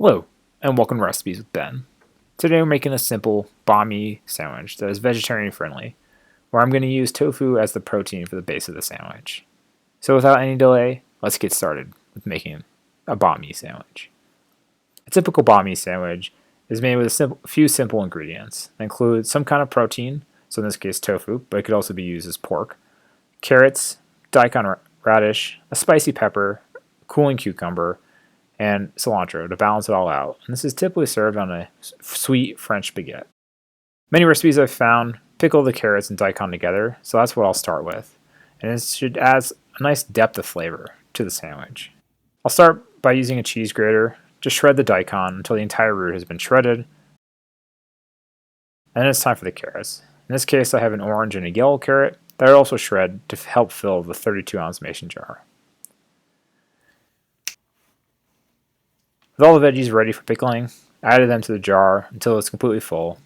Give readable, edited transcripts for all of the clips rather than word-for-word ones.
Hello, and welcome to Recipes with Ben. Today we're making a simple banh mi sandwich that is vegetarian friendly, where I'm going to use tofu as the protein for the base of the sandwich. So without any delay, let's get started with making a banh mi sandwich. A typical banh mi sandwich is made with a few simple ingredients that include some kind of protein, so in this case tofu, but it could also be used as pork, carrots, daikon radish, a spicy pepper, cooling cucumber, and cilantro to balance it all out. And this is typically served on a sweet French baguette. Many recipes I've found pickle the carrots and daikon together, so that's what I'll start with. And it should add a nice depth of flavor to the sandwich. I'll start by using a cheese grater to shred the daikon until the entire root has been shredded. And then it's time for the carrots. In this case, I have an orange and a yellow carrot that I also shred to help fill the 32-ounce mason jar. With all the veggies ready for pickling, I added them to the jar until it's completely full,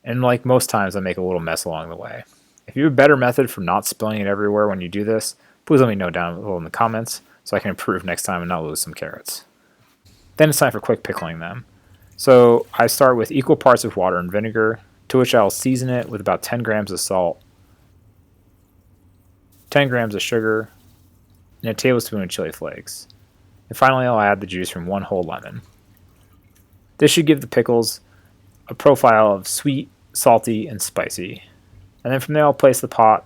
and like most times I make a little mess along the way. If you have a better method for not spilling it everywhere when you do this, please let me know down below in the comments so I can improve next time and not lose some carrots. Then it's time for quick pickling them. So I start with equal parts of water and vinegar, to which I'll season it with about 10 grams of salt, 10 grams of sugar, and a tablespoon of chili flakes. And finally, I'll add the juice from one whole lemon. This should give the pickles a profile of sweet, salty, and spicy. And then from there, I'll place the pot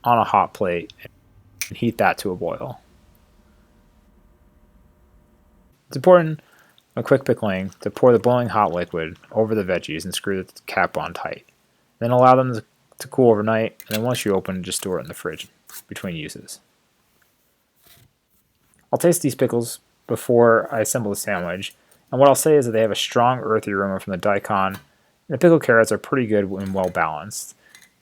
on a hot plate and heat that to a boil. It's important, when quick pickling, to pour the boiling hot liquid over the veggies and screw the cap on tight. Then allow them to cool overnight, and then once you open, just store it in the fridge between uses. I'll taste these pickles before I assemble the sandwich, and what I'll say is that they have a strong earthy aroma from the daikon, and the pickled carrots are pretty good and well balanced.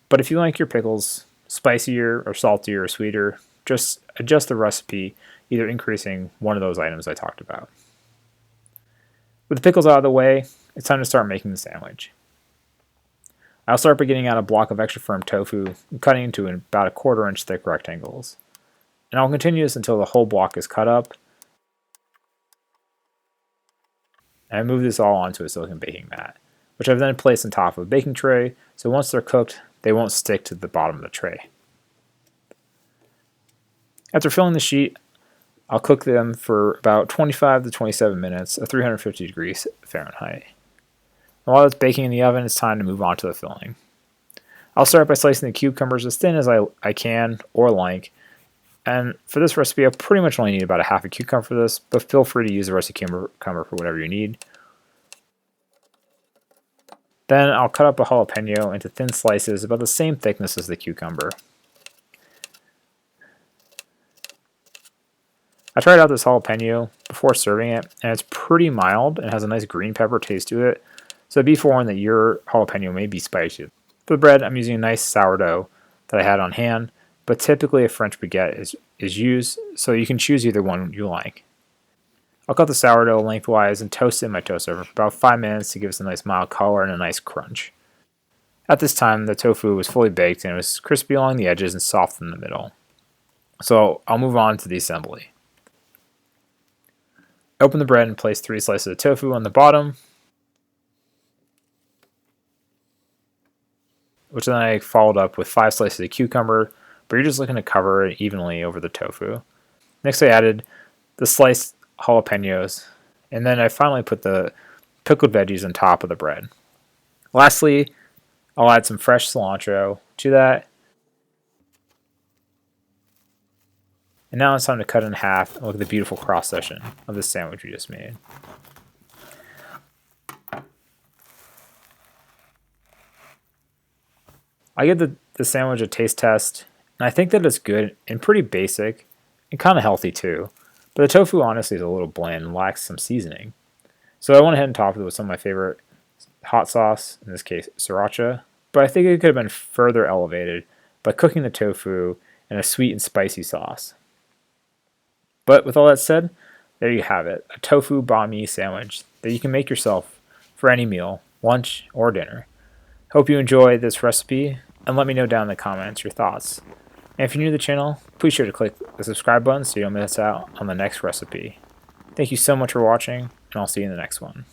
But if you like your pickles spicier or saltier or sweeter, just adjust the recipe, either increasing one of those items I talked about. With the pickles out of the way, it's time to start making the sandwich. I'll start by getting out a block of extra firm tofu and cutting into about 1/4 inch thick rectangles. And I'll continue this until the whole block is cut up. And I move this all onto a silicone baking mat, which I've then placed on top of a baking tray, so once they're cooked, they won't stick to the bottom of the tray. After filling the sheet, I'll cook them for about 25 to 27 minutes at 350 degrees Fahrenheit. And while it's baking in the oven, it's time to move on to the filling. I'll start by slicing the cucumbers as thin as I can or like. And for this recipe, I pretty much only need about a half a cucumber for this, but feel free to use the rest of cucumber for whatever you need. Then I'll cut up a jalapeno into thin slices about the same thickness as the cucumber. I tried out this jalapeno before serving it, and it's pretty mild and has a nice green pepper taste to it, so be forewarned that your jalapeno may be spicy. For the bread, I'm using a nice sourdough that I had on hand, but typically a French baguette is used, so you can choose either one you like. I'll cut the sourdough lengthwise and toast it in my toaster for about 5 minutes to give us a nice mild color and a nice crunch. At this time, the tofu was fully baked and it was crispy along the edges and soft in the middle. So I'll move on to the assembly. Open the bread and place 3 slices of tofu on the bottom, which then I followed up with 5 slices of cucumber, but you're just looking to cover it evenly over the tofu. Next I added the sliced jalapenos, and then I finally put the pickled veggies on top of the bread. Lastly, I'll add some fresh cilantro to that. And now it's time to cut it in half and look at the beautiful cross section of the sandwich we just made. I give the sandwich a taste test, and I think that it's good and pretty basic and kind of healthy too. But the tofu honestly is a little bland and lacks some seasoning. So I went ahead and topped it with some of my favorite hot sauce, in this case sriracha, but I think it could have been further elevated by cooking the tofu in a sweet and spicy sauce. But with all that said, there you have it, a tofu banh mi sandwich that you can make yourself for any meal, lunch or dinner. Hope you enjoy this recipe, and let me know down in the comments your thoughts. And if you're new to the channel, please sure to click the subscribe button so you don't miss out on the next recipe. Thank you so much for watching, and I'll see you in the next one.